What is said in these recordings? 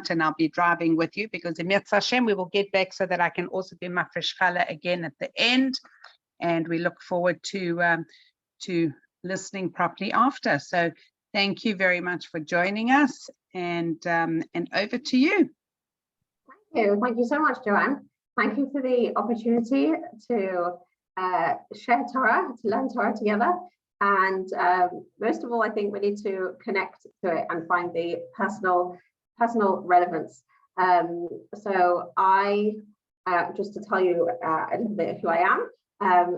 and I'll be driving with you, because in Hashem we will get back so that I can also do my fresh challah again at the end, and we look forward to listening properly after. So thank you very much for joining us, and over to you. Thank you so much, Joanne. Thank you for the opportunity to share Torah, to learn Torah together. And most of all, I think we need to connect to it and find the personal relevance. So I, just to tell you a little bit of who I am,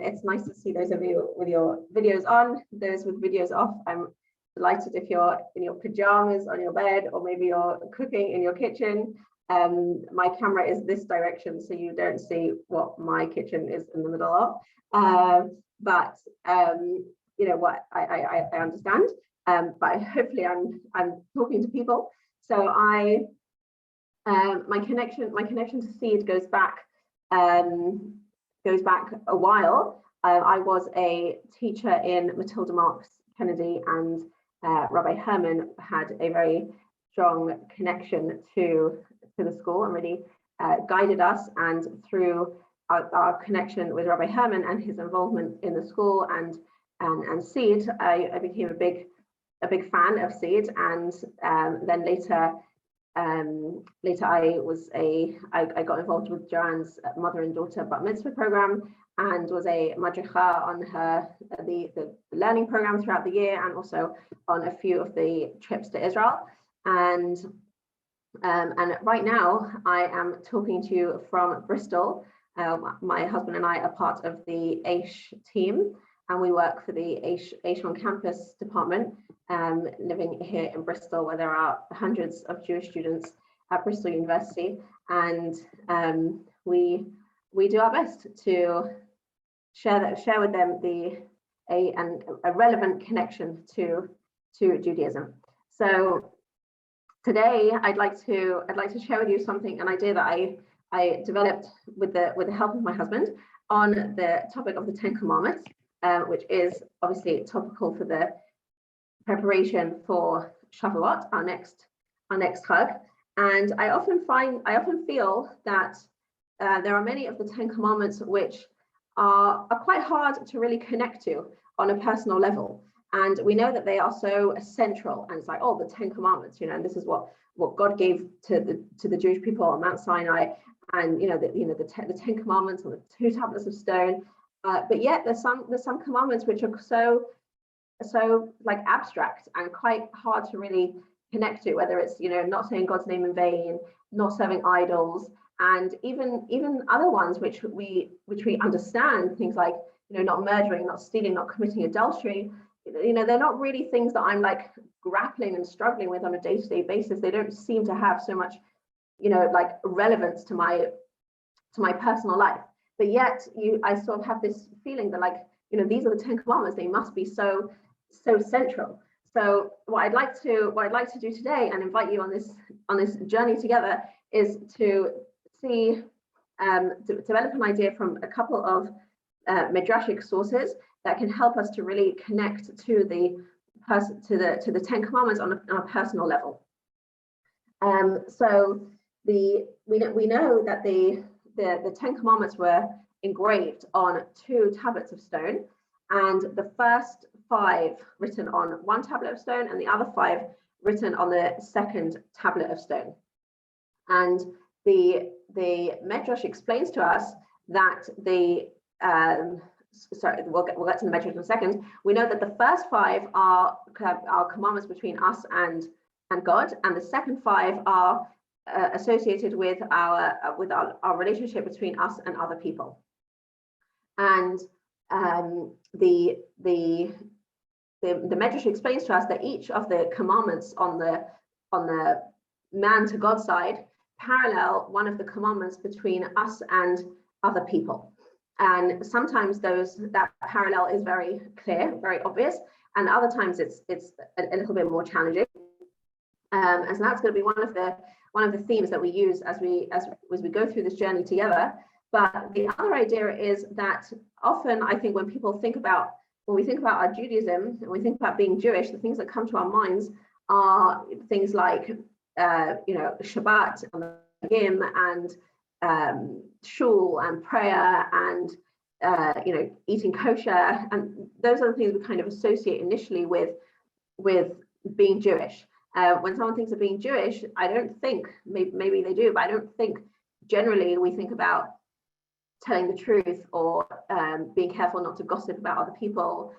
it's nice to see those of you with your videos on, those with videos off. I'm delighted if you're in your pajamas on your bed, or maybe you're cooking in your kitchen. My camera is this direction, so you don't see what my kitchen is in the middle of. But you know what, I understand. But hopefully I'm talking to people. So my connection to seed goes back a while. I was a teacher in Matilda Marks Kennedy, and Rabbi Herman had a very strong connection to the school and really guided us. And through our connection with Rabbi Herman and his involvement in the school and seed, I became a big fan of seed. And then later I got involved with Joanne's mother and daughter Bat Mitzvah program, and was a madricha on the learning program throughout the year, and also on a few of the trips to Israel. And right now I am talking to you from Bristol. My husband and I are part of the Aish team, and we work for the Aish on campus department, living here in Bristol, where there are hundreds of Jewish students at Bristol University. And we do our best to share with them a relevant connection to Judaism. So today I'd like to share with you an idea that I developed with the help of my husband on the topic of the Ten Commandments, which is obviously topical for the preparation for Shabbat, our next Chag. And I often feel that there are many of the Ten Commandments which are quite hard to really connect to on a personal level. And we know that they are so central, and it's like, oh, the Ten Commandments, and this is what God gave to the Jewish people on Mount Sinai, and the Ten Commandments on the 2 tablets of stone. But yet there's some commandments which are so like abstract and quite hard to really connect to, whether it's not saying God's name in vain, not serving idols, and even other ones which we understand, things like not murdering, not stealing, not committing adultery. They're not really things that I'm like grappling and struggling with on a day-to-day basis. They don't seem to have so much like relevance to my personal life. But yet I sort of have this feeling that these are the Ten Commandments. They must be so central. So what I'd like to do today, and invite you on this journey together, is to develop an idea from a couple of midrashic sources that can help us to really connect to the Ten Commandments on a personal level. So we know that the Ten Commandments were engraved on 2 tablets of stone, and the first 5 written on 1 tablet of stone, and the other 5 written on the 2nd tablet of stone. And the Medrash explains to us that we'll get to the Medrash in a second. We know that the first 5 are commandments between us and God, and the second 5 are associated with our relationship between us and other people. And the Medrash explains to us that each of the commandments on the man to God side parallel one of the commandments between us and other people. And sometimes that parallel is very clear, very obvious, and other times it's a little bit more challenging. And so that's going to be one of the themes that we use as we go through this journey together. But the other idea is that often I think when we think about our Judaism and we think about being Jewish, the things that come to our minds are things like Shabbat and the Hagim and shul and prayer and eating kosher, and those are the things we kind of associate initially with being Jewish. When someone thinks of being Jewish, I don't think, maybe they do, but I don't think generally we think about telling the truth or being careful not to gossip about other people,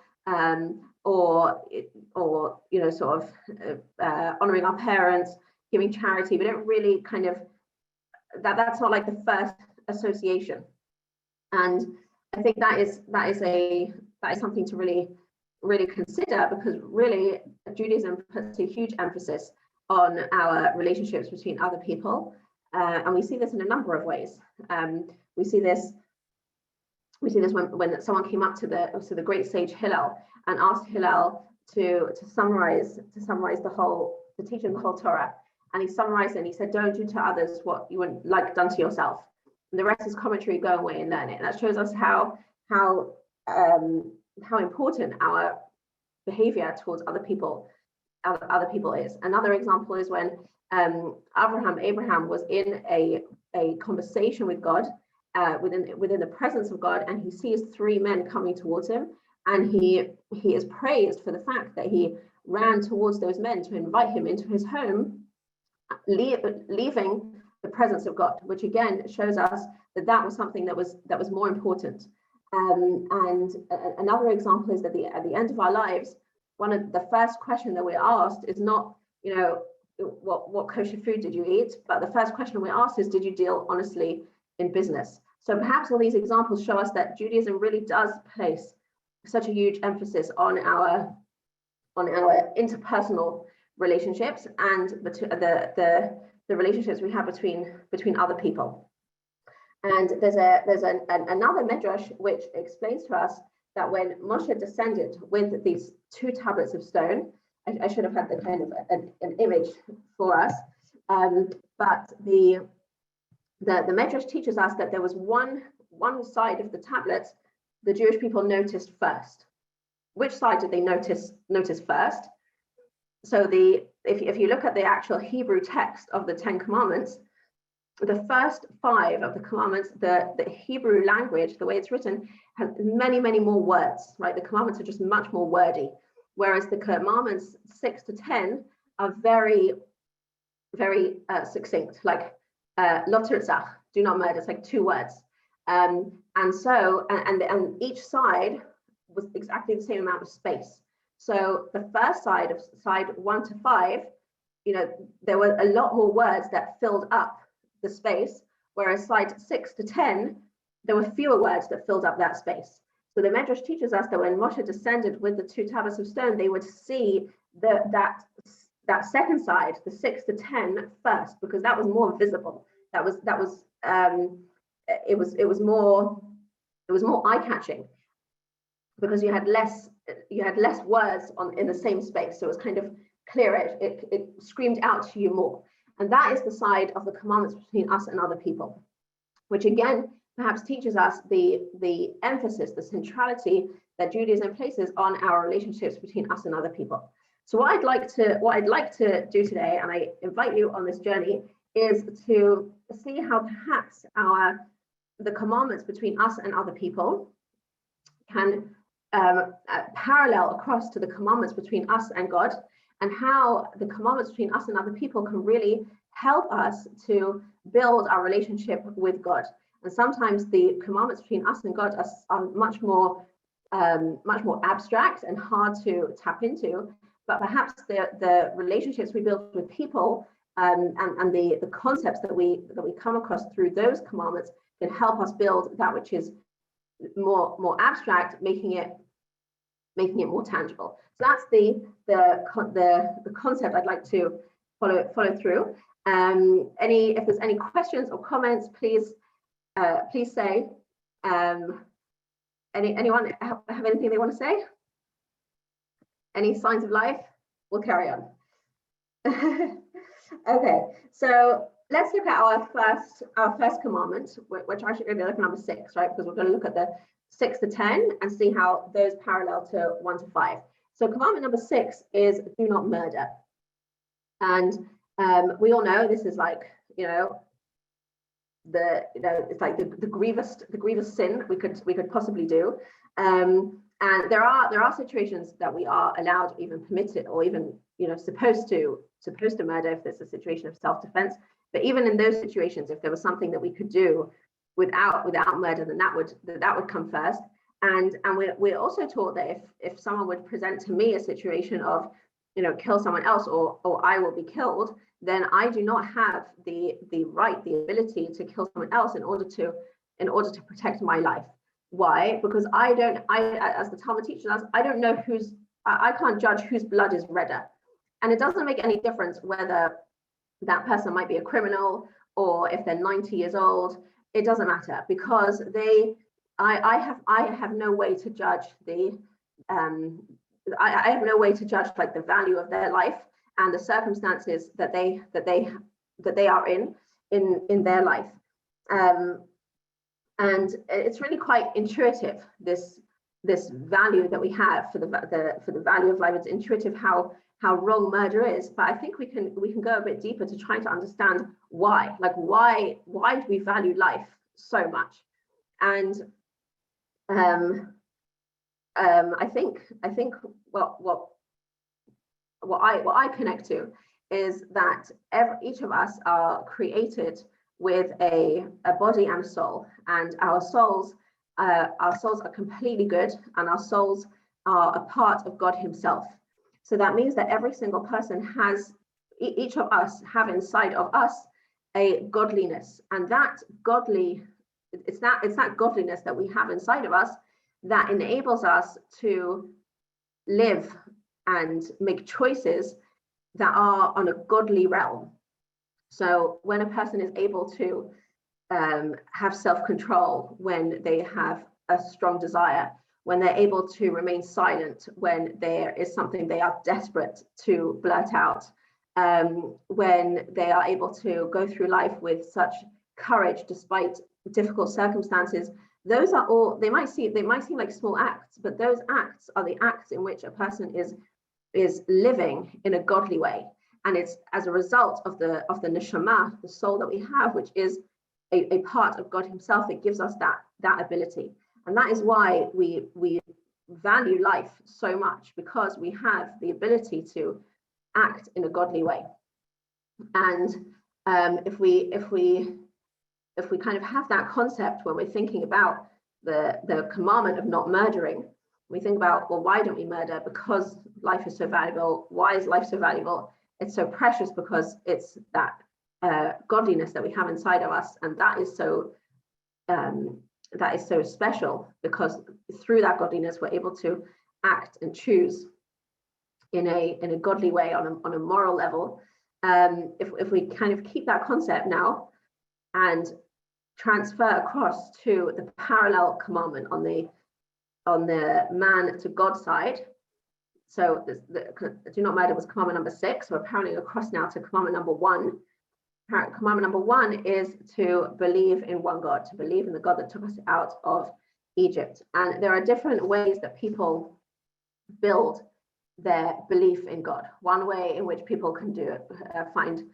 or honoring our parents, giving charity. We don't really kind of, that's not like the first association. And I think that is something to really consider, because really Judaism puts a huge emphasis on our relationships between other people, and we see this in a number of ways. We see this when someone came up to the great sage Hillel and asked Hillel to teach him the whole Torah, and he summarized it and he said, "Don't do to others what you wouldn't like done to yourself." And the rest is commentary. Go away and learn it. And that shows us how important our behavior towards other people is. Another example is when Abraham was in a conversation with God, within the presence of God, and he sees three men coming towards him, and he is praised for the fact that he ran towards those men to invite him into his home, leaving the presence of God, which again shows us that was something that was more important. And another example is that at the end of our lives, one of the first question that we're asked is not, what kosher food did you eat? But the first question we're asked is, did you deal honestly in business? So perhaps all these examples show us that Judaism really does place such a huge emphasis on our interpersonal relationships and the relationships we have between other people. And there's another midrash which explains to us that when Moshe descended with these 2 tablets of stone, I should have had the kind of an image for us, but the midrash teaches us that there was one side of the tablets the Jewish people noticed first. Which side did they notice first? So if you look at the actual Hebrew text of the 10 Commandments, the first 5 of the commandments, the Hebrew language, the way it's written, has many, many more words, right? The commandments are just much more wordy, whereas the commandments 6 to 10 are very, very succinct, like lo tirtzach, do not murder. It's like 2 words, and each side was exactly the same amount of space. So the first side 1 to 5, there were a lot more words that filled up the space, whereas side 6 to 10, there were fewer words that filled up that space. So the Midrash teaches us that when Moshe descended with the 2 tablets of stone, they would see that second side, the 6 to 10 first, because that was more visible. It was more eye-catching, because you had less words in the same space, so it was kind of clearer. It screamed out to you more. And that is the side of the commandments between us and other people, which again perhaps teaches us the emphasis, the centrality that Judaism places on our relationships between us and other people. So what I'd like to do today, and I invite you on this journey, is to see how perhaps the commandments between us and other people can parallel across to the commandments between us and God, and how the commandments between us and other people can really help us to build our relationship with God. And sometimes the commandments between us and God are much more abstract and hard to tap into, but perhaps the relationships we build with people and the concepts that we come across through those commandments can help us build that which is more abstract, making it more tangible. So that's the concept I'd like to follow through. If there's any questions or comments, please say. Anyone have anything they want to say? Any signs of life? We'll carry on. Okay, so let's look at our first commandment, which I should be looking at number 6, right? Because we're going to look at the 6 to 10 and see how those parallel to 1 to 5. So commandment number 6 is do not murder. And We all know this is like, it's like the grievous sin we could possibly do. And there are situations that we are allowed, even permitted, or even supposed to murder if there's a situation of self-defense. But even in those situations, if there was something that we could do without murder, then that would come first. And we're also taught that if someone would present to me a situation of kill someone else, or I will be killed, then I do not have the right, the ability to kill someone else in order to protect my life. Why? Because as the Talmud teaches us, I don't know I can't judge whose blood is redder. And it doesn't make any difference whether that person might be a criminal or if they're 90 years old. It doesn't matter, because I have no way to judge I have no way to judge like the value of their life and the circumstances that they are in their life. And it's really quite intuitive, this value that we have for the value of life. It's intuitive how wrong murder is, but I think we can go a bit deeper to try to understand why. Like why do we value life so much? And I think what I connect to is that each of us are created with a body and a soul, and our souls are completely good, and our souls are a part of God Himself. So that means that every single person each of us have inside of us a godliness, and it's that godliness that we have inside of us that enables us to live and make choices that are on a godly realm. So when a person is able to have self-control, when they have a strong desire, when they're able to remain silent, when there is something they are desperate to blurt out, when they are able to go through life with such courage despite difficult circumstances, those are all, they might seem like small acts, but those acts are the acts in which a person is living in a godly way. And it's as a result of the neshama, the soul that we have, which is a part of God Himself, that gives us that ability. And that is why we value life so much, because we have the ability to act in a godly way. And if we kind of have that concept when we're thinking about the commandment of not murdering, we think about, well, why don't we murder? Because life is so valuable. Why is life so valuable? It's so precious because it's that godliness that we have inside of us, and that is so special, because through that godliness we're able to act and choose in a godly way on a moral level. If we kind of keep that concept now and transfer across to the parallel commandment on the man to God side. So the do not murder was commandment number 6. We're paralleling across now to commandment number 1. Commandment number 1 is to believe in one God, to believe in the God that took us out of Egypt. And there are different ways that people build their belief in God. One way in which people can do it, find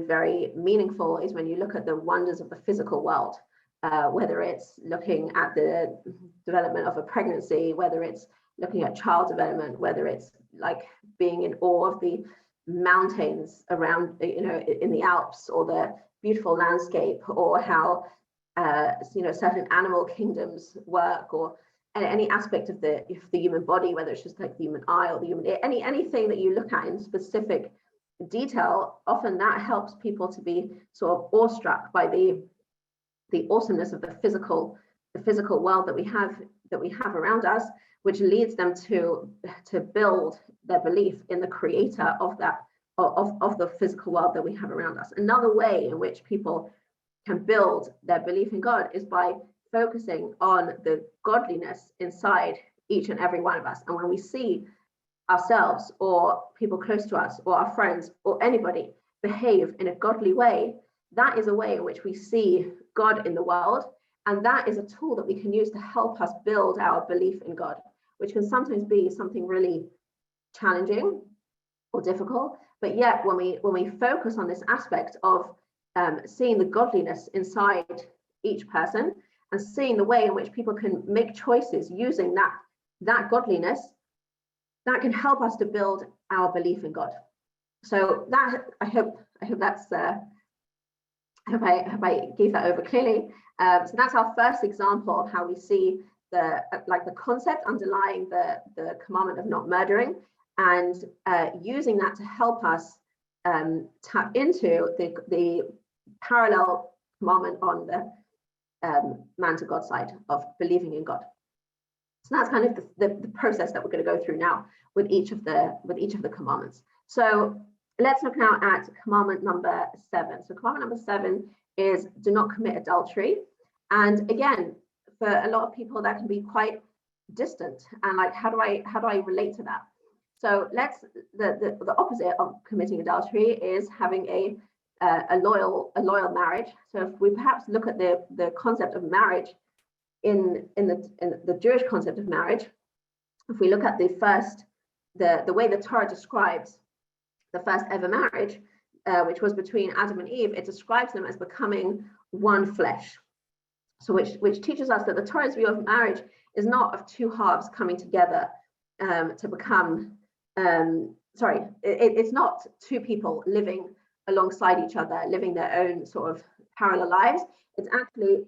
very meaningful, is when you look at the wonders of the physical world, whether it's looking at the development of a pregnancy, whether it's looking at child development, whether it's like being in awe of the mountains around, in the Alps, or the beautiful landscape, or how certain animal kingdoms work, or any aspect of the human body, whether it's just like the human eye or the human ear, anything that you look at in specific detail, often that helps people to be sort of awestruck by the awesomeness of the physical world that we have around us, which leads them to build their belief in the creator of the physical world that we have around us. Another way in which people can build their belief in God is by focusing on the godliness inside each and every one of us. And when we see ourselves or people close to us or our friends or anybody behave in a godly way, that is a way in which we see God in the world. And that is a tool that we can use to help us build our belief in God, which can sometimes be something really challenging or difficult. But yet when we focus on this aspect of seeing the godliness inside each person and seeing the way in which people can make choices using that godliness, that can help us to build our belief in God. So that I hope that's I hope I gave that over clearly. So that's our first example of how we see the concept underlying the commandment of not murdering, and using that to help us tap into the parallel commandment on the man to God side of believing in God. So that's kind of the process that we're going to go through now with each of the commandments. So let's look now at commandment number 7. So commandment number 7 is do not commit adultery. And again, for a lot of people that can be quite distant, and like how do I relate to that? So the opposite of committing adultery is having a loyal marriage. So if we perhaps look at the concept of marriage in the Jewish concept of marriage, if we look at the way the Torah describes the first ever marriage, which was between Adam and Eve, it describes them as becoming one flesh. So which teaches us that the Torah's view of marriage is not of two halves coming together to become, it's not two people living alongside each other, living their own sort of parallel lives. It's actually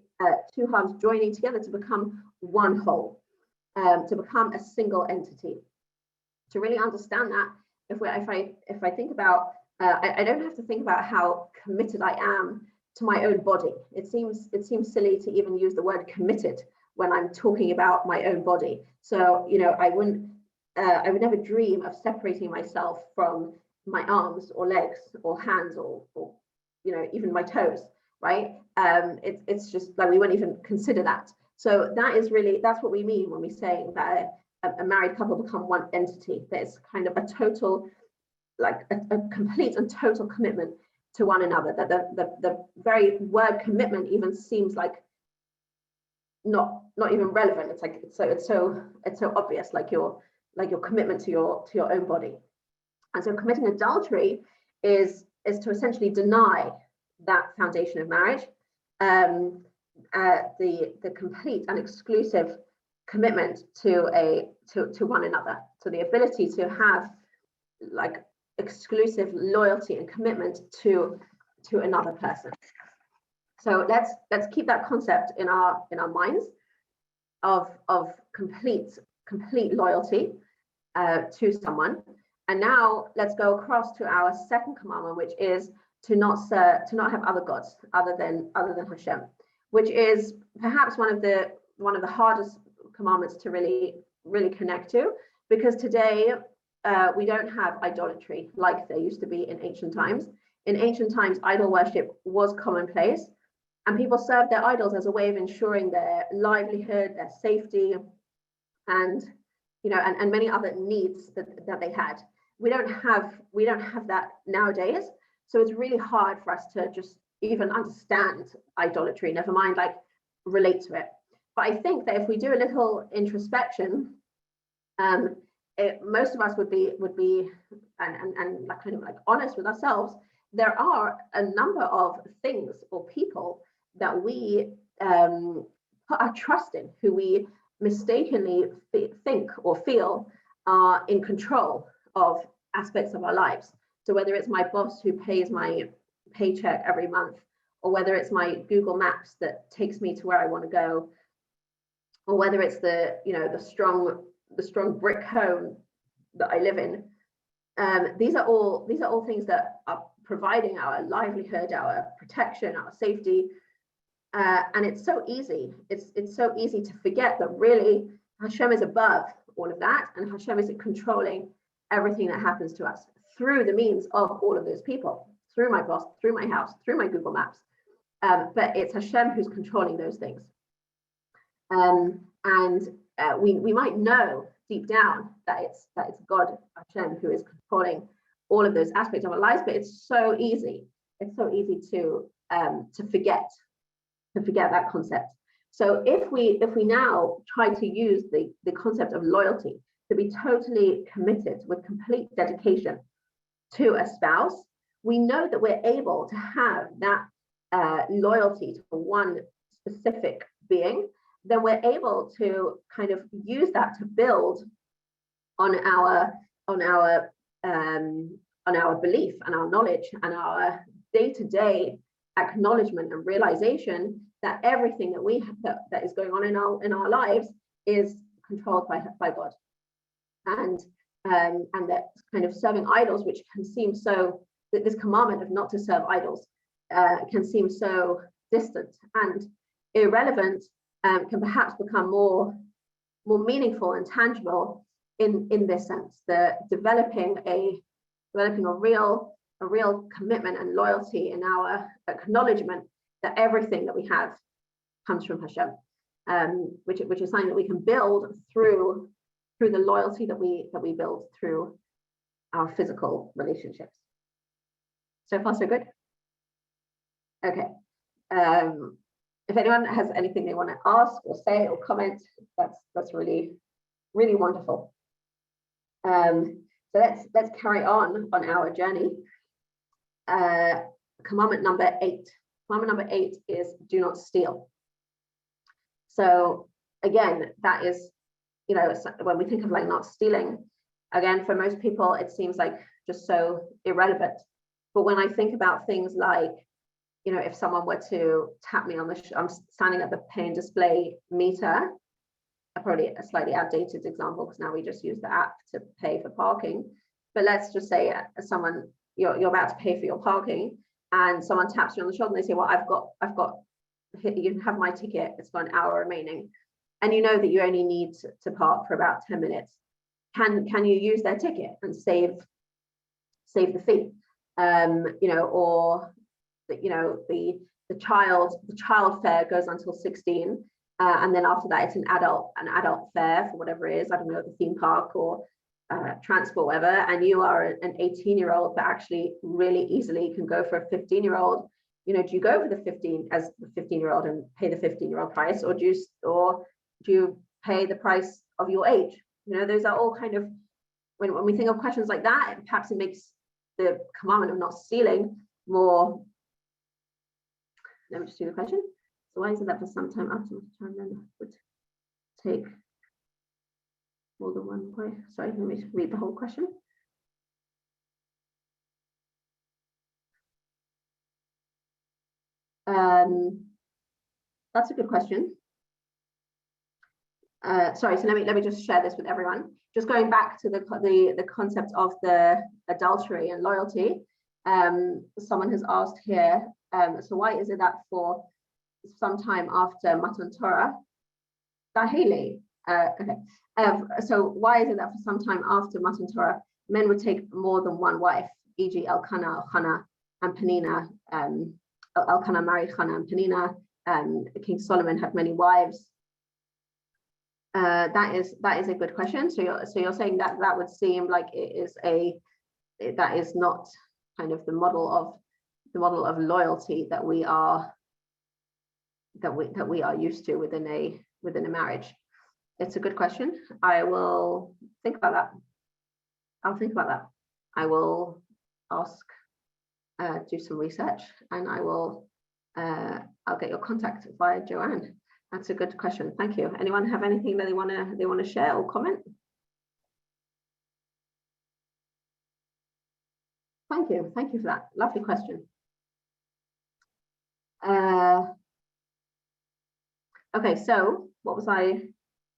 two halves joining together to become one whole, to become a single entity. To really understand that, if I think about, I don't have to think about how committed I am to my own body. It seems silly to even use the word committed when I'm talking about my own body. So I would never dream of separating myself from my arms or legs or hands or even my toes, right? It's just like we wouldn't even consider that. So that's what we mean when we say that a married couple become one entity. There's kind of a total, like a complete and total commitment to one another. That the very word commitment even seems like not even relevant. It's like it's so obvious, like your commitment to your own body. And so committing adultery is to essentially deny that foundation of marriage, the complete and exclusive commitment to one another. So the ability to have like exclusive loyalty and commitment to another person. So let's keep that concept in our minds of complete loyalty to someone. And now let's go across to our second commandment, which is to not have other gods other than Hashem, which is perhaps one of the hardest commandments to really connect to, because today we don't have idolatry like there used to be in ancient times. In ancient times, idol worship was commonplace, and people served their idols as a way of ensuring their livelihood, their safety, and many other needs that they had. We don't have that nowadays, so it's really hard for us to just even understand idolatry, never mind like relate to it. But I think that if we do a little introspection, most of us would be and like kind of like honest with ourselves. There are a number of things or people that we put our trust in, who we mistakenly think or feel are in control of aspects of our lives. So whether it's my boss who pays my paycheck every month, or whether it's my Google Maps that takes me to where I want to go, or whether it's the strong brick home that I live in, these are all things that are providing our livelihood, our protection, our safety, and it's so easy. It's so easy to forget that really Hashem is above all of that, and Hashem is controlling everything that happens to us through the means of all of those people, through my boss, through my house, through my Google Maps. But it's Hashem who's controlling those things. We might know deep down that it's God, Hashem, who is controlling all of those aspects of our lives. But it's so easy. It's so easy to forget that concept. So if we now try to use the concept of loyalty to be totally committed with complete dedication to a spouse, we know that we're able to have that loyalty to one specific being, then we're able to kind of use that to build on our belief and our knowledge and our day-to-day acknowledgement and realization that everything that we have, that is going on in our lives is controlled by God, and that kind of serving idols, which can seem so, that this commandment of not to serve idols can seem so distant and irrelevant, can perhaps become more meaningful and tangible in this sense. The developing a real commitment and loyalty in our acknowledgement that everything that we have comes from Hashem, which is something that we can build through the loyalty that we build through our physical relationships. So far, so good. Okay. If anyone has anything they want to ask or say or comment, that's really, really wonderful. So let's carry on our journey. Commandment number 8. Commandment number 8 is do not steal. So again, that is, when we think of like not stealing, again, for most people, it seems like just so irrelevant. But when I think about things like, if someone were to tap me on the, I'm standing at the pay and display meter, probably a slightly outdated example because now we just use the app to pay for parking. But let's just say someone, you're about to pay for your parking and someone taps you on the shoulder and they say, well, I've got, you have my ticket, it's got an hour remaining. And you know that you only need to park for about 10 minutes. Can you use their ticket and save the fee? Or the child fare goes until 16, and then after that it's an adult fare for whatever it is, I don't know, the theme park or transport, whatever, and you are an 18-year-old that actually really easily can go for a 15-year-old. Do you go for the 15-year-old and pay the 15-year-old price, or do you pay the price of your age? Those are all kind of, when we think of questions like that, perhaps it makes the commandment of not stealing more. Let me just do the question. So why is it that for some time after then would take more than one way? Sorry, let me read the whole question. That's a good question. Sorry, so let me just share this with everyone. Just going back to the concept of the adultery and loyalty. Someone has asked here, so why is it that for some time after Matan Torah, okay. So why is it that for some time after Matan Torah, men would take more than one wife, e.g. Elkanah, Hannah, and Penina? Elkanah married Hannah and Penina. King Solomon had many wives. That is a good question. So you're saying that would seem like that is not kind of the model of loyalty that we are used to within a marriage. It's a good question. I will think about that. I'll think about that. I will ask, do some research, and I'll get your contact via Joanne. That's a good question. Thank you. Anyone have anything that they want to share or comment? Thank you. Thank you for that. Lovely question. Okay, so what was I?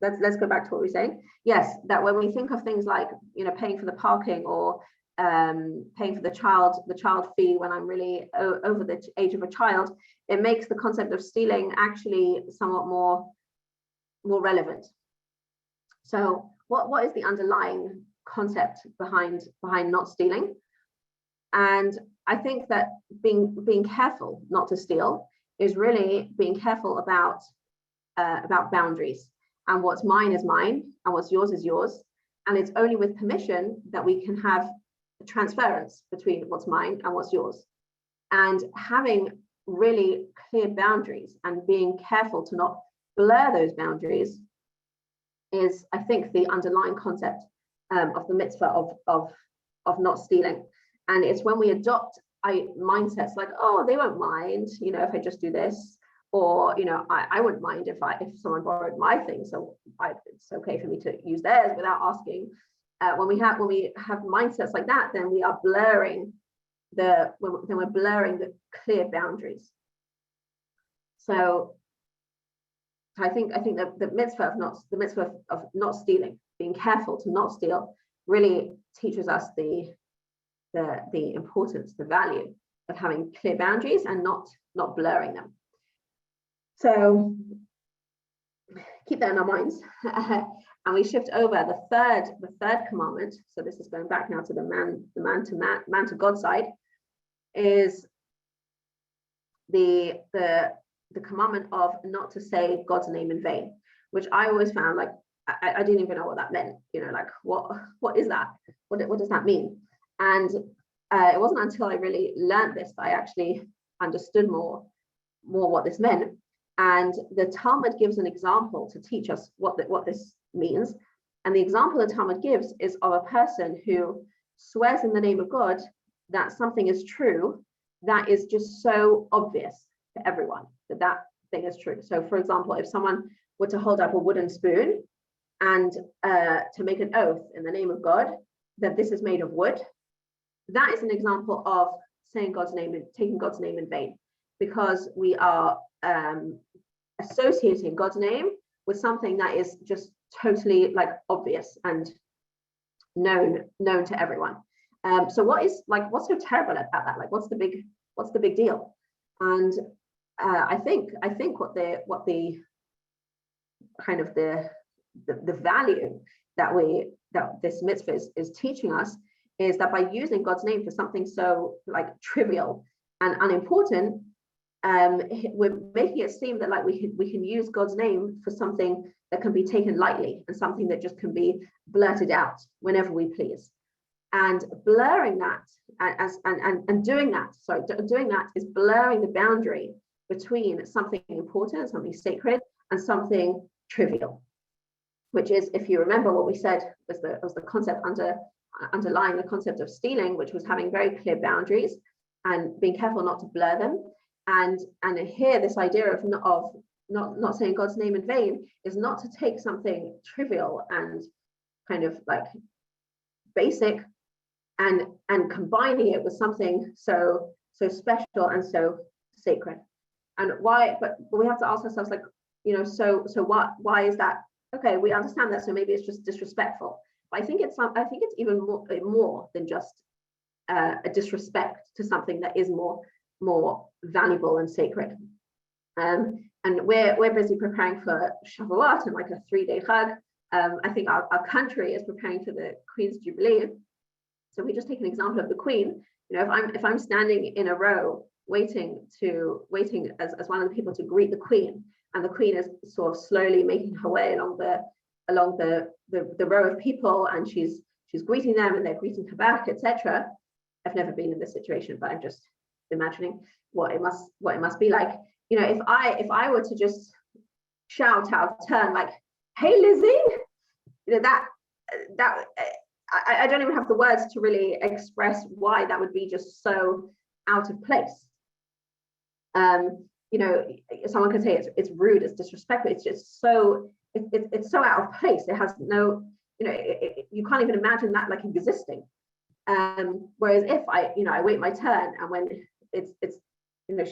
Let's go back to what we were saying. Yes, that when we think of things like paying for the parking or paying for the child fee when I'm really over the age of a child, it makes the concept of stealing actually somewhat more relevant. So what is the underlying concept behind not stealing? And I think that being careful not to steal is really being careful about boundaries, and what's mine is mine and what's yours is yours, and it's only with permission that we can have a transference between what's mine and what's yours. And having really clear boundaries and being careful to not blur those boundaries is, I think, the underlying concept of the mitzvah of not stealing. And it's when we adopt mindsets like, oh, they won't mind, if I just do this, or I wouldn't mind if someone borrowed my thing, so it's okay for me to use theirs without asking. When we have mindsets like that, then we are blurring we're blurring the clear boundaries. So I think that the mitzvah of not stealing, being careful to not steal, really teaches us the importance, the value of having clear boundaries and not blurring them. So keep that in our minds. And we shift over the third commandment. So this is going back now to the man to God side, is the commandment of not to say God's name in vain, which I always found like I didn't even know what that meant. Like what is that? What does that mean? And it wasn't until I really learned this that I actually understood more what this meant. And the Talmud gives an example to teach us what this means. And the example the Talmud gives is of a person who swears in the name of God that something is true that is just so obvious to everyone that thing is true. So for example, if someone were to hold up a wooden spoon and to make an oath in the name of God that this is made of wood, that is an example of saying God's name and taking God's name in vain, because we are associating God's name with something that is just totally like obvious and known to everyone. So what's so terrible about that? Like what's the big deal? And I think what the kind of the value that this mitzvah is teaching us is that by using God's name for something so like trivial and unimportant, we're making it seem that like we can use God's name for something that can be taken lightly and something that just can be blurted out whenever we please. And blurring that doing that is blurring the boundary between something important, something sacred, and something trivial. Which is, if you remember what we said, was the concept underlying the concept of stealing, which was having very clear boundaries and being careful not to blur them. And here, this idea of not saying God's name in vain is not to take something trivial and kind of like basic and combining it with something so special and so sacred. And why? But we have to ask ourselves, like, so why is that? Okay, we understand that, so maybe it's just disrespectful. But I think it's even more than just a disrespect to something that is more valuable and sacred. And we're busy preparing for Shabbat and like a 3-day Chag. I think our country is preparing for the Queen's Jubilee. So we just take an example of the Queen. If I'm standing in a row waiting as one of the people to greet the Queen, and the Queen is sort of slowly making her way along the row of people, and she's greeting them and they're greeting her back, etc. I've never been in this situation, but I'm just imagining what it must be like. If I were to just shout out of turn like, "Hey Lizzie," that I don't even have the words to really express why that would be just so out of place. Someone could say it's rude, it's disrespectful. It's just it's so out of place. It has no, you can't even imagine that like existing. Whereas if I wait my turn, and when it's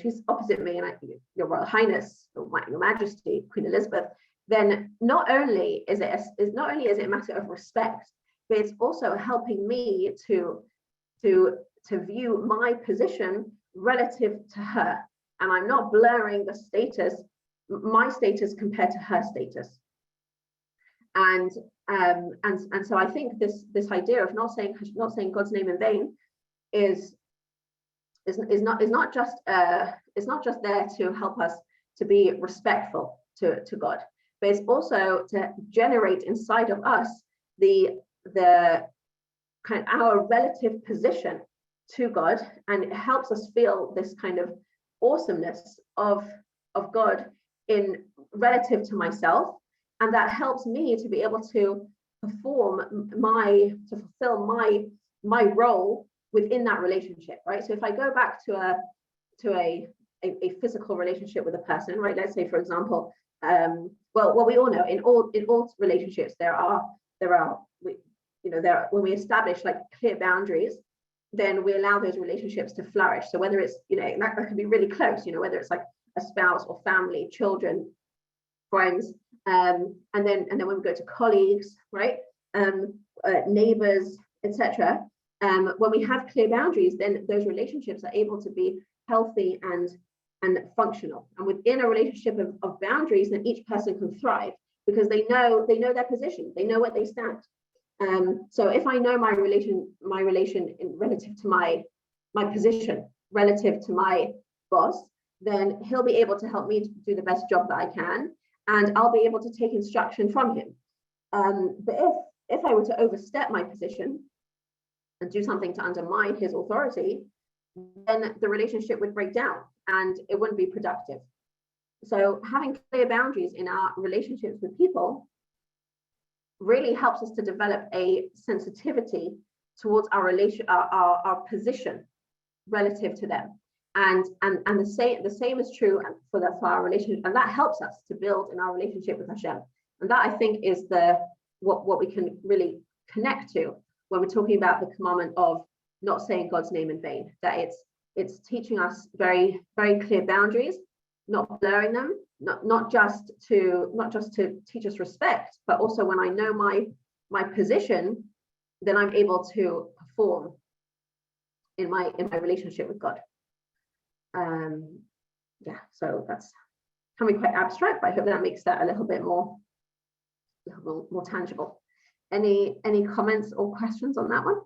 she's opposite me, and Your Royal Highness, or Your Majesty, Queen Elizabeth, then not only is it a matter of respect, but it's also helping me to view my position relative to her, and I'm not blurring my status compared to her status. And so I think this idea of not saying God's name in vain is not just there to help us to be respectful to God, but it's also to generate inside of us the kind of our relative position to God, and it helps us feel this kind of awesomeness of God in relative to myself, and that helps me to be able to fulfill my role within that relationship, right? So if I go back to a physical relationship with a person, right? Let's say, for example, well, we all know in all relationships when we establish like clear boundaries, then we allow those relationships to flourish. So whether it's, that can be really close, whether it's like a spouse or family, children, friends, and then when we go to colleagues, right, neighbors, etc. When we have clear boundaries, then those relationships are able to be healthy and functional. And within a relationship of boundaries, then each person can thrive because they know their position, they know what they stand. So if I know my relation in relative to my position, relative to my boss, then he'll be able to help me to do the best job that I can, and I'll be able to take instruction from him. But if I were to overstep my position and do something to undermine his authority, then the relationship would break down and it wouldn't be productive. So having clear boundaries in our relationships with people really helps us to develop a sensitivity towards our our position relative to them. And the same is true for our relationship, and that helps us to build in our relationship with Hashem. And that, I think, is what we can really connect to when we're talking about the commandment of not saying God's name in vain. That it's teaching us very, very clear boundaries, not blurring them, not just to teach us respect, but also when I know my position, then I'm able to perform in my relationship with God. So that's can be quite abstract, but I hope that makes that a little bit more tangible. Any comments or questions on that one?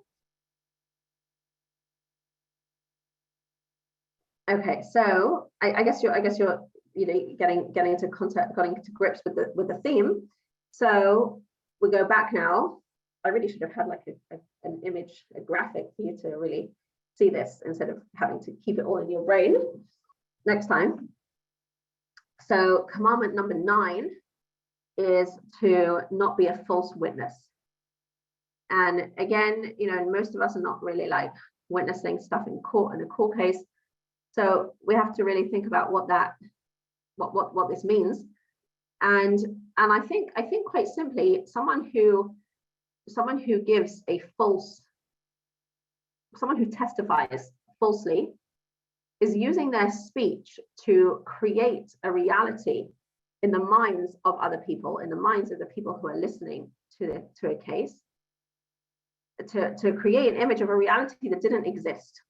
Okay, so I guess you're getting into contact, getting into grips with the theme. So we go back now. I really should have had like an image, a graphic for you to really see this instead of having to keep it all in your brain next time. So commandment number 9 is to not be a false witness. And again, most of us are not really like witnessing stuff in a court case. So we have to really think about what this means. And I think quite simply, someone who testifies falsely is using their speech to create a reality in the minds of other people, in the minds of the people who are listening to a case, to create an image of a reality that didn't exist.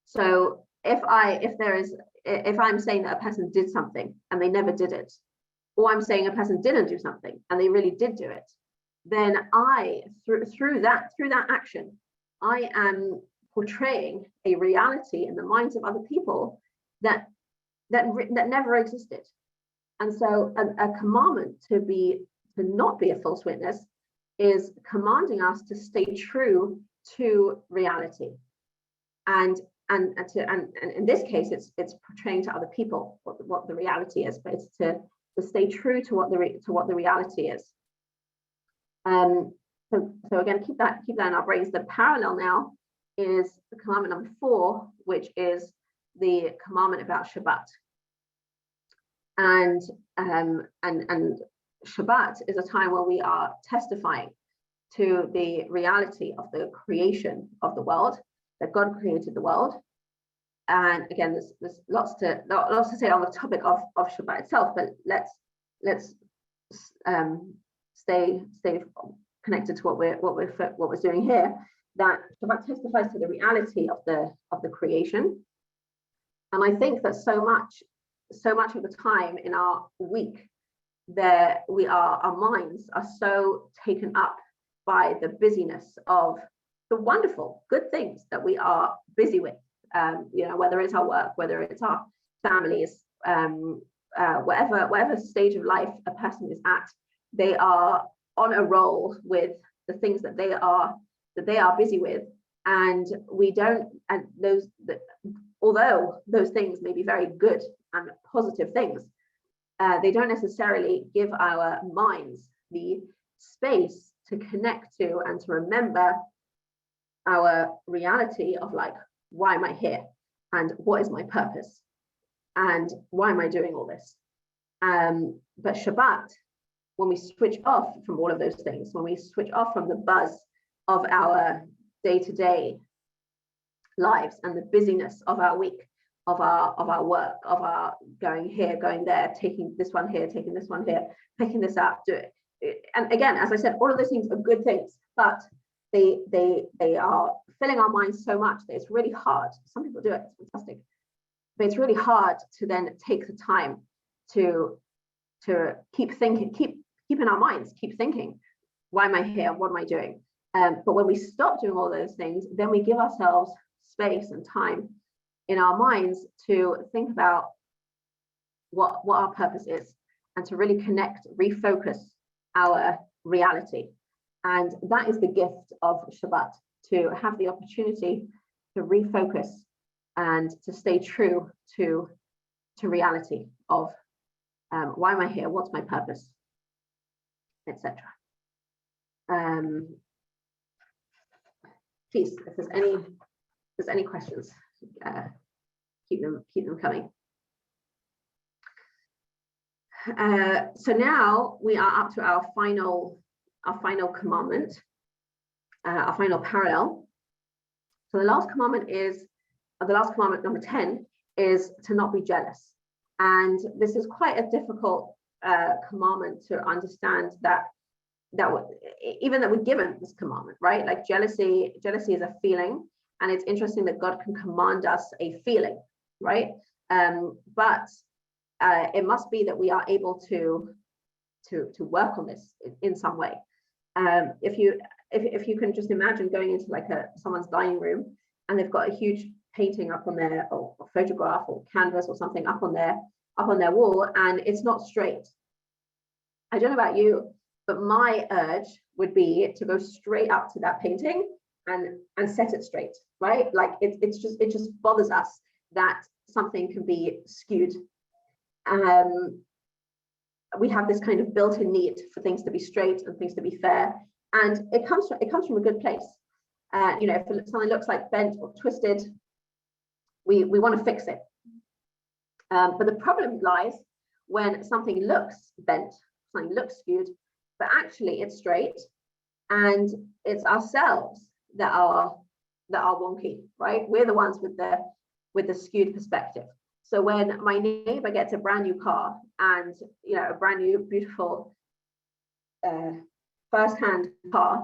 So if I'm saying that a person did something and they never did it, or I'm saying a person didn't do something and they really did do it, then I, through that action, I am portraying a reality in the minds of other people that never existed. And so a commandment to not be a false witness is commanding us to stay true to reality. And in this case, it's portraying to other people what the reality is, but it's to stay true to what the reality is. So again, keep that in our brains. The parallel now is the commandment number 4, which is the commandment about Shabbat. And Shabbat is a time where we are testifying to the reality of the creation of the world, that God created the world. And again, there's lots to say on the topic of Shabbat itself, but let's stay connected to what we're doing here. That Shabbat testifies to the reality of the creation. And I think that so much of the time in our week, our minds are so taken up by the busyness of the wonderful, good things that we are busy with. Whether it's our work, whether it's our families, whatever stage of life a person is at, they are on a roll with the things that they are busy with, and although those things may be very good and positive things, they don't necessarily give our minds the space to connect to and to remember our reality of like, why am I here? And what is my purpose? And why am I doing all this? But Shabbat, when we switch off from all of those things, when we switch off from the buzz of our day-to-day lives and the busyness of our week, of our work, of our going here, going there, taking this one here, taking this one here, picking this up, do it. And again, as I said, all of those things are good things, but they are filling our minds so much that it's really hard. Some people do it, it's fantastic, but it's really hard to then take the time to keep thinking, keep in our minds, keep thinking, why am I here? What am I doing? But when we stop doing all those things, then we give ourselves space and time in our minds to think about what our purpose is, and to really connect, refocus our reality. And that is the gift of Shabbat, to have the opportunity to refocus and to stay true to reality of why am I here? What's my purpose? Etc. Please, if there's any questions, keep them coming. So now we are up to our final commandment, our final parallel. So the last commandment number 10 is to not be jealous. And this is quite a difficult commandment to understand, that even that we're given this commandment, right? Like jealousy is a feeling, and it's interesting that God can command us a feeling, right? But it must be that we are able to work on this in some way. If you can just imagine going into like someone's dining room, and they've got a huge painting up on their, or photograph or canvas or something up on their wall, and it's not straight. I don't know about you, but my urge would be to go straight up to that painting and set it straight, right? Like it just bothers us that something can be skewed. We have this kind of built-in need for things to be straight and things to be fair, and it comes from a good place. If something looks like bent or twisted, we want to fix it. But the problem lies when something looks bent, something looks skewed, but actually it's straight, and it's ourselves that are wonky, right? We're the ones with the skewed perspective. So when my neighbor gets a brand new car, and a brand new beautiful first-hand car,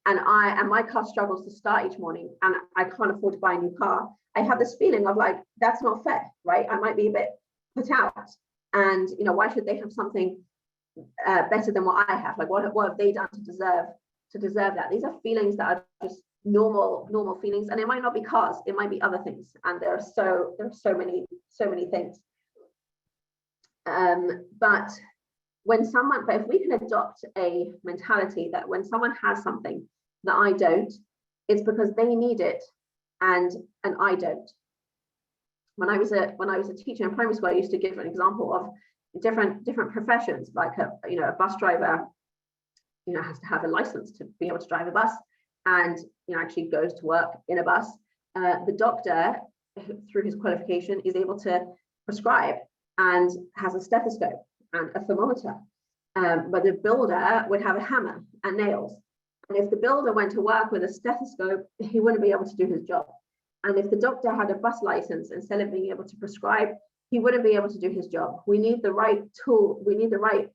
and my car struggles to start each morning, and I can't afford to buy a new car, I have this feeling of like, that's not fair, right? I might be a bit put out, and why should they have something better than what I have? Like, what have they done to deserve that? These are feelings that are just normal feelings, and it might not be cars, it might be other things, and there are so many things. But if we can adopt a mentality that when someone has something that I don't, it's because they need it and I don't. When I was a teacher in primary school, I used to give an example of different professions, like a bus driver, has to have a license to be able to drive a bus, and actually goes to work in a bus. The doctor, through his qualification, is able to prescribe and has a stethoscope and a thermometer. But the builder would have a hammer and nails. And if the builder went to work with a stethoscope, he wouldn't be able to do his job. And if the doctor had a bus license, instead of being able to prescribe, he wouldn't be able to do his job. We need the right tool. We need the right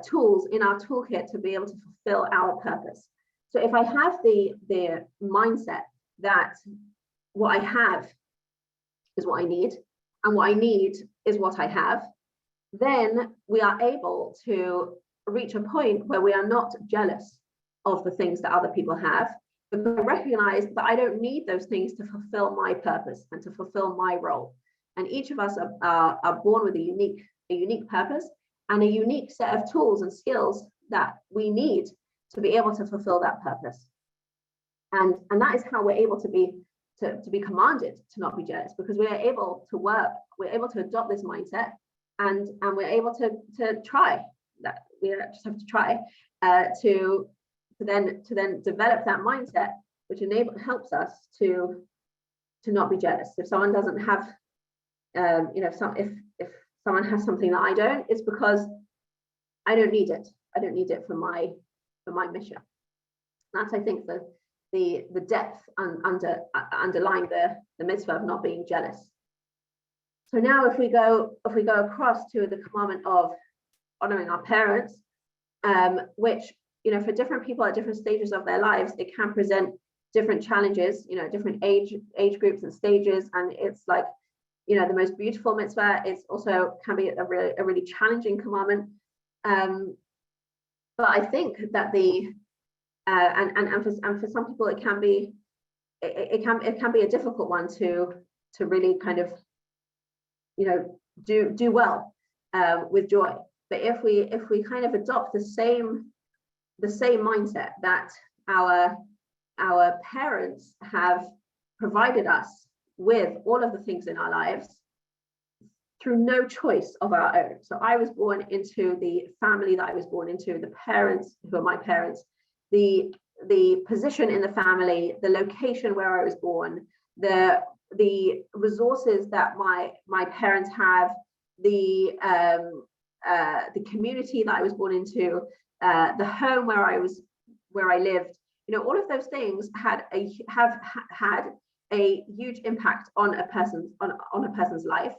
tools in our toolkit to be able to fulfill our purpose. So if I have the mindset that what I have is what I need, and what I need is what I have, then we are able to reach a point where we are not jealous of the things that other people have, but I recognize that I don't need those things to fulfill my purpose and to fulfill my role. And each of us are born with a unique purpose and a unique set of tools and skills that we need to be able to fulfill that purpose. And that is how we're able to be commanded to not be jealous, because we are able to work, we're able to adopt this mindset, and we're able to try that. We just have to try to then develop that mindset which helps us to not be jealous. If someone doesn't have, if someone has something that I don't, it's because I don't need it. I don't need it for my mission. That's, I think, the depth underlying the mitzvah of not being jealous. So now, if we go across to the commandment of honoring our parents, which, for different people at different stages of their lives, it can present different challenges, different age groups and stages, and it's like, the most beautiful mitzvah. It's also can be a really challenging commandment. But I think that and for some people it can be a difficult one to really kind of do well with joy. But if we kind of adopt the same mindset that our parents have provided us with all of the things in our lives through no choice of our own. So I was born into the family that I was born into, the parents who are my parents, the position in the family, the location where I was born, the resources that my parents have, the community that I was born into, the home where I lived, all of those things have had a huge impact on a person's life.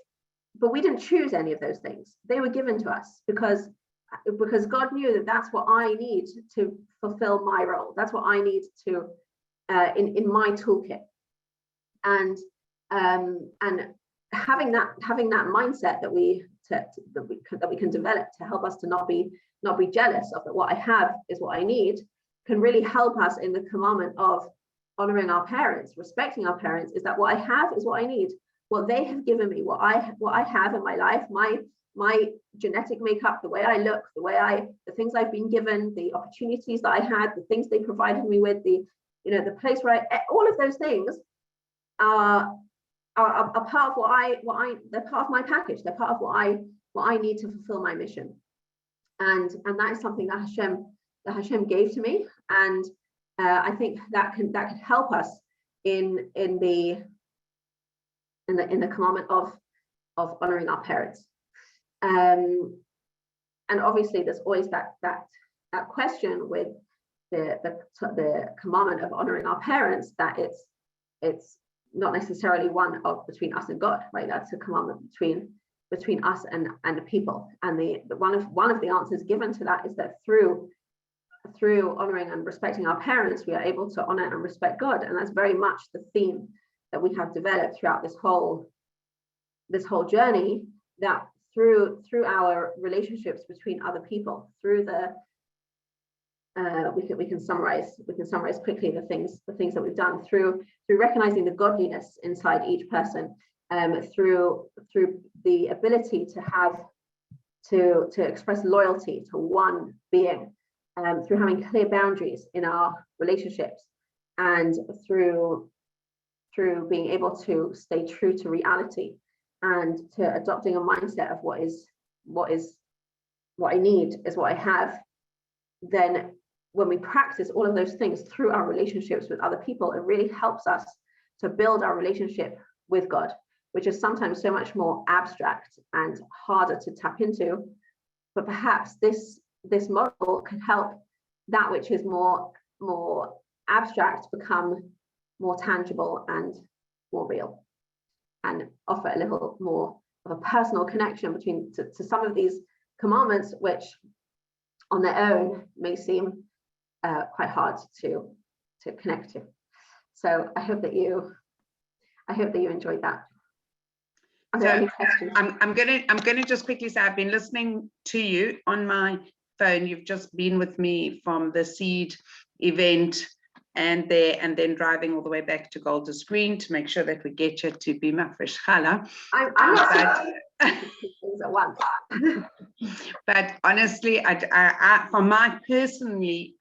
But we didn't choose any of those things. They were given to us because God knew that that's what I need to fulfill my role. That's what I need to in my toolkit. And having that mindset that we can develop to help us to not be jealous of that what I have is what I need, can really help us in the commandment of honoring our parents, respecting our parents, is that what I have is what I need. What they have given me, what I have in my life, my genetic makeup, the way I look, the things I've been given, the opportunities that I had, the things they provided me with, the place where all of those things are part of they're part of my package. They're part of what I need to fulfill my mission. And that is something that Hashem gave to me. And I think that can help us in the commandment of honoring our parents. And obviously there's always that question with the commandment of honoring our parents, that it's not necessarily one of between us and God, right? That's a commandment between us and the people. And one of the answers given to that is that through honoring and respecting our parents, we are able to honor and respect God. And that's very much the theme that we have developed throughout this whole journey, that through our relationships between other people, through we can summarize quickly the things that we've done through recognizing the godliness inside each person, through the ability to express loyalty to one being, through having clear boundaries in our relationships, and through being able to stay true to reality, and to adopting a mindset of what I need is what I have. Then when we practice all of those things through our relationships with other people, it really helps us to build our relationship with God, which is sometimes so much more abstract and harder to tap into. But perhaps this model can help that which is more abstract become more tangible and more real, and offer a little more of a personal connection to some of these commandments, which on their own may seem quite hard to connect to. So I hope that you enjoyed that. Are there any questions? I'm gonna just quickly say, I've been listening to you on my phone. You've just been with me from the Seed event and then driving all the way back to Golders Green to make sure that we get you to be Mafresh Chala. I'm not things at once. But honestly, I for my personally,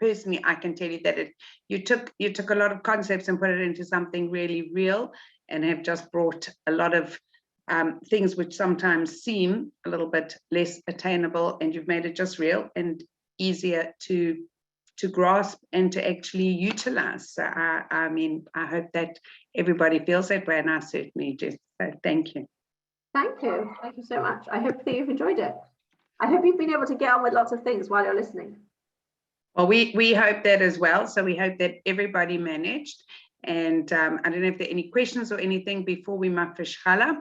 I can tell you that you took a lot of concepts and put it into something really real, and have just brought a lot of things which sometimes seem a little bit less attainable, and you've made it just real and easier to to grasp and to actually utilize. So I mean, I hope that everybody feels that way, and I certainly do. So thank you. Thank you. Thank you so much. I hope that you've enjoyed it. I hope you've been able to get on with lots of things while you're listening. Well, we hope that as well. So we hope that everybody managed. And I don't know if there are any questions or anything before we mafresh challah,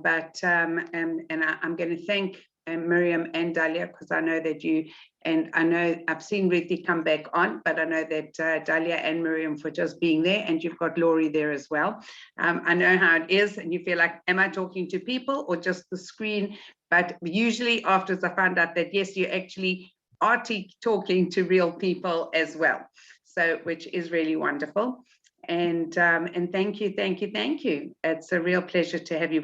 but I'm going to thank Miriam and Dalia, because I know that you, and I know I've seen Ruthie come back on, but I know that Dalia and Miriam for just being there, and you've got Laurie there as well. I know how it is, and you feel like, am I talking to people or just the screen? But usually afterwards I found out that yes, you actually are talking to real people as well. So, which is really wonderful. And thank you. It's a real pleasure to have you.